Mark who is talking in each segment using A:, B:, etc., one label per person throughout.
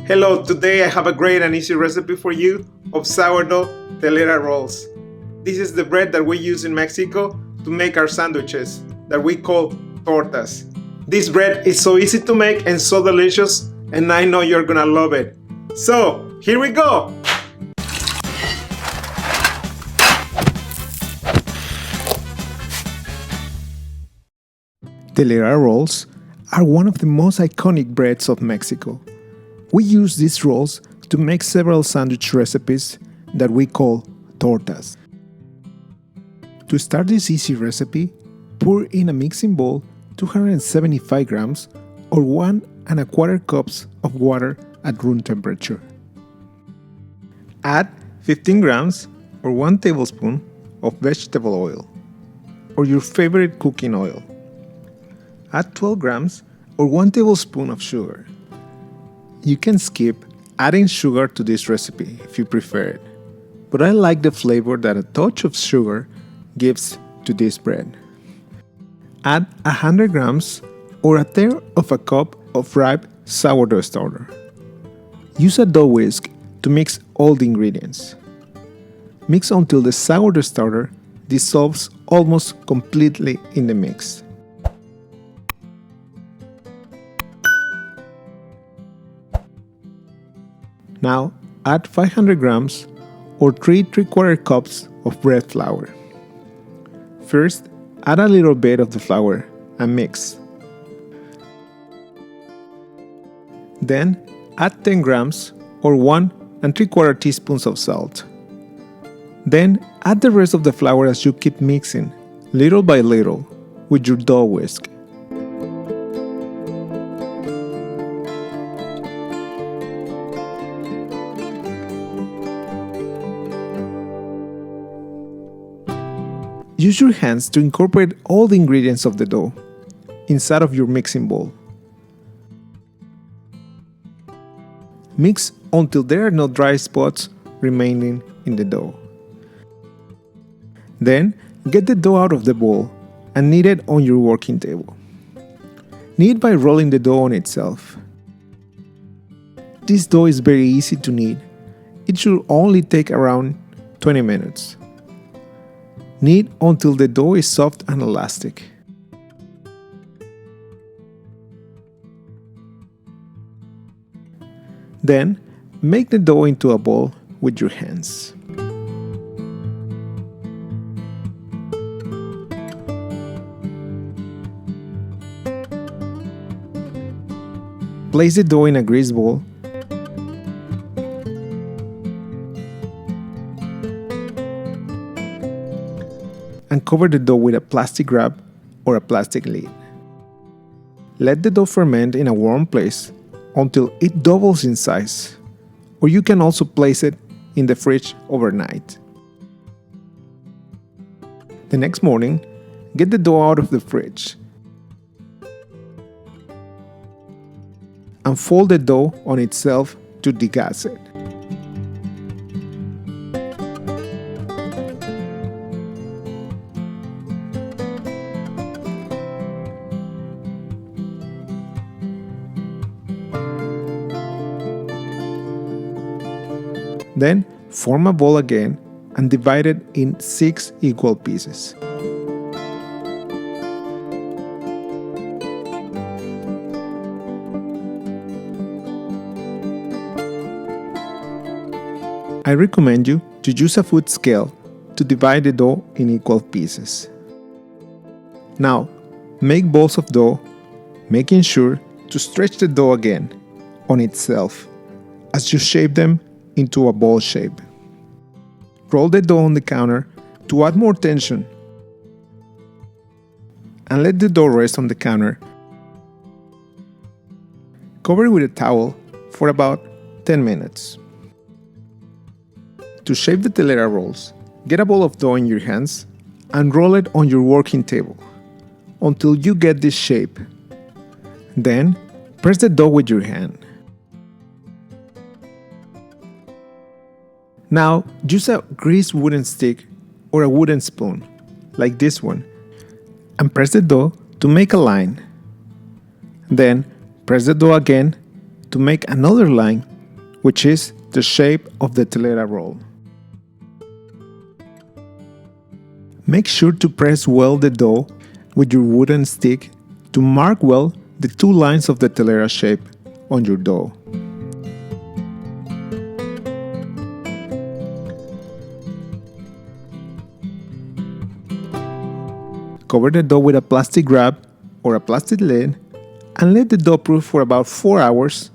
A: Hello, today I have a great and easy recipe for you of sourdough telera rolls. This is the bread that we use in Mexico to make our sandwiches that we call tortas. This bread is so easy to make and so delicious, and I know you're gonna love it. So, here we go!
B: Telera rolls are one of the most iconic breads of Mexico. We use these rolls to make several sandwich recipes that we call tortas. To start this easy recipe, pour in a mixing bowl 275 grams or 1¼ cups of water at room temperature. Add 15 grams or 1 tablespoon of vegetable oil or your favorite cooking oil. Add 12 grams or 1 tablespoon of sugar. You can skip adding sugar to this recipe if you prefer it, but I like the flavor that a touch of sugar gives to this bread. Add 100 grams or 1/3 cup of ripe sourdough starter. Use a dough whisk to mix all the ingredients. Mix until the sourdough starter dissolves almost completely in the mix. Now add 500 grams or 3¾ cups of bread flour. First, add a little bit of the flour and mix. Then add 10 grams or 1¾ teaspoons of salt. Then add the rest of the flour as you keep mixing, little by little, with your dough whisk. Use your hands to incorporate all the ingredients of the dough inside of your mixing bowl. Mix until there are no dry spots remaining in the dough. Then, get the dough out of the bowl and knead it on your working table. Knead by rolling the dough on itself. This dough is very easy to knead. It should only take around 20 minutes. Knead until the dough is soft and elastic. Then, make the dough into a ball with your hands. Place the dough in a grease bowl and cover the dough with a plastic wrap or a plastic lid. Let the dough ferment in a warm place until it doubles in size, or you can also place it in the fridge overnight. The next morning, get the dough out of the fridge and fold the dough on itself to degas it. Then, form a ball again and divide it in 6 equal pieces. I recommend you to use a food scale to divide the dough in equal pieces. Now, make balls of dough, making sure to stretch the dough again on itself as you shape them into a ball shape. Roll the dough on the counter to add more tension and let the dough rest on the counter. Cover it with a towel for about 10 minutes. To shape the telera rolls, get a ball of dough in your hands and roll it on your working table until you get this shape. Then, press the dough with your hand. Now, use a greased wooden stick or a wooden spoon, like this one, and press the dough to make a line. Then, press the dough again to make another line which is the shape of the telera roll. Make sure to press well the dough with your wooden stick to mark well the two lines of the telera shape on your dough. Cover the dough with a plastic wrap or a plastic lid and let the dough proof for about 4 hours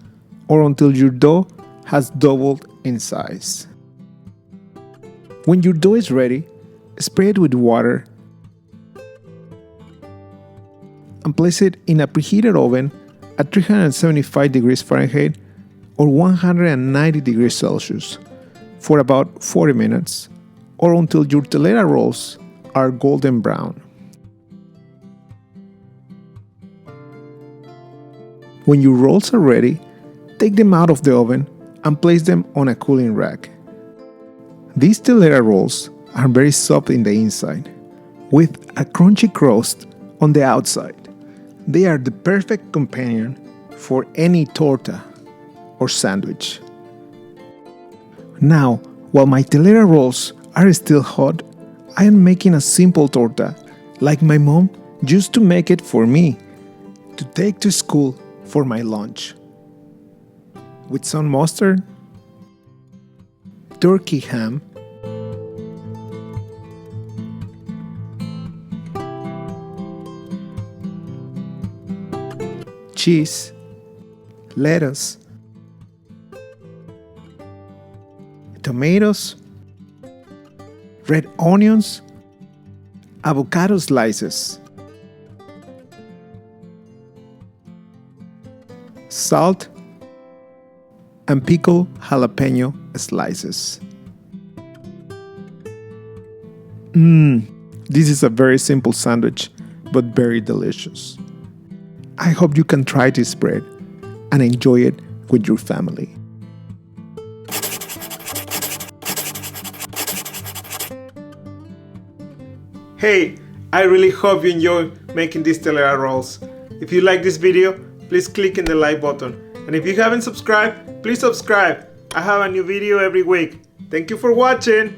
B: or until your dough has doubled in size. When your dough is ready, spray it with water and place it in a preheated oven at 375 degrees Fahrenheit or 190 degrees Celsius for about 40 minutes or until your telera rolls are golden brown. When your rolls are ready, take them out of the oven and place them on a cooling rack. These telera rolls are very soft in the inside, with a crunchy crust on the outside. They are the perfect companion for any torta or sandwich. Now, while my telera rolls are still hot, I am making a simple torta, like my mom used to make it for me, to take to school for my lunch. With some mustard, turkey ham, cheese, lettuce, tomatoes, red onions, avocado slices, salt, and pickled jalapeno slices. This is a very simple sandwich, but very delicious. I hope you can try this bread and enjoy it with your family.
A: Hey, I really hope you enjoy making these telera rolls. If you like this video, please click in the like button. And if you haven't subscribed, please subscribe. I have a new video every week. Thank you for watching.